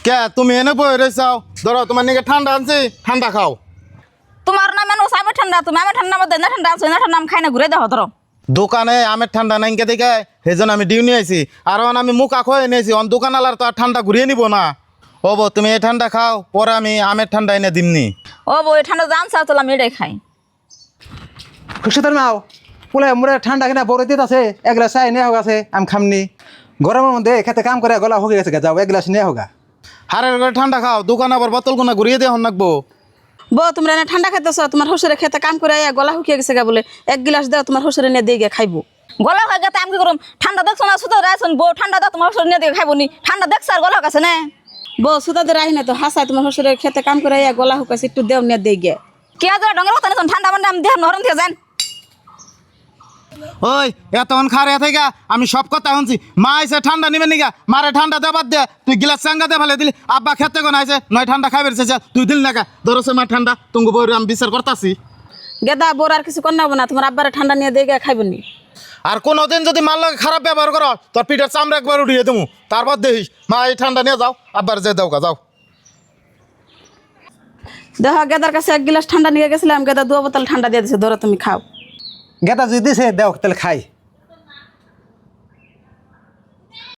কে তুমি এনে বই রয়েছাও ধরো তোমার নিকে ঠান্ডা আনছি ঠান্ডা খাও। তোমার নাম মানুষ আমি ঠান্ডা তুমি আমি ঠান্ডা মধ্যে না ঠান্ডা আছো না ঠান্ডা আমি খাই না ঘুরে দেখো ধরো। দোকানে আমের ঠান্ডা নাই কে দেখে সেই জন্য আমি ডিউ নিয়ে আইছি আর আমি মুখা খয়ে নিয়েছি অন দোকানালার তো আর ঠান্ডা ঘুরিয়ে নিব না। ও বো তুমি এই ঠান্ডা খাও পরে আমি আমের ঠান্ডা এনে দিমনি। ও বই ঠান্ডা জান চাও তো আমি এটাই খাই। খুশিতার মাও পোলে মোরে ঠান্ডা কিনা বড় দিত আছে এক গ্লাস চাই নিয়ে হোক আছে আমি খামনি গরমের মধ্যে খেতে কাম করে গলা হয়ে গেছে যাও এক গ্লাস নিয়ে হোক। হারের করে ঠান্ডা খাও দোকান আবার বোতল কোনা ঘুরিয়ে দিয়ে হন রাখবো। বউ তোমরা এনে ঠান্ডা খাইতেছ তোমার শ্বশুরে খেতে কাম করে গলা শুকিয়ে গেছে গা বলে এক গিলাস দাও তোমার শ্বশুরে নিয়ে দিয়ে গিয়ে খাইবো। গলা হয়ে গেছে আমি কি করুম ঠান্ডা দেখছো না সুতো রাখছেন বউ ঠান্ডা দাও তোমার শ্বশুরে নিয়ে দিয়ে খাইবো নি ঠান্ডা দেখছো আর গলা কাছে না বউ সুতো দিয়ে রাখি না তো হাসায় তোমার শ্বশুরে খেতে কাম করে গলা শুকাছে একটু দেও নিয়ে দিয়ে গিয়ে কে আজ ডঙ্গের কথা নিয়েছেন ঠান্ডা মানে আমি দেহ নরম থেকে যান। ওই এতক্ষণ খারে থেকে আমি সব কথা শুনছি মা আইসে ঠান্ডা নিবে নিগা মারে ঠান্ডা দেবার দে তুই গিলাস চাঙ্গা দে ফেলে দিলি আব্বা খেতে কোন আইসে নয় ঠান্ডা খাইবে তুই দিল না ধরছে মা ঠান্ডা তুমি বই আমি বিচার করতাছি। গেদা বোর আর কিছু করতে হবে না তোমার আব্বারে ঠান্ডা নিয়ে দিয়ে গিয়ে খাইবো নি। আর কোনোদিন যদি মার লগে খারাপ ব্যবহার করো তোর পিঠের চামড়া একবার উঠিয়ে দেবো তারপর দেখিস মা এই ঠান্ডা নিয়ে যাও আব্বার যে দাও যাও। দেখো গেদার কাছে এক গিলাস ঠান্ডা নিয়ে গেছিলাম গেদা দু বোতল ঠান্ডা দিয়ে দিছে ধরো তুমি খাও। গেতা যদি দিছে দেও তাহলে খাই।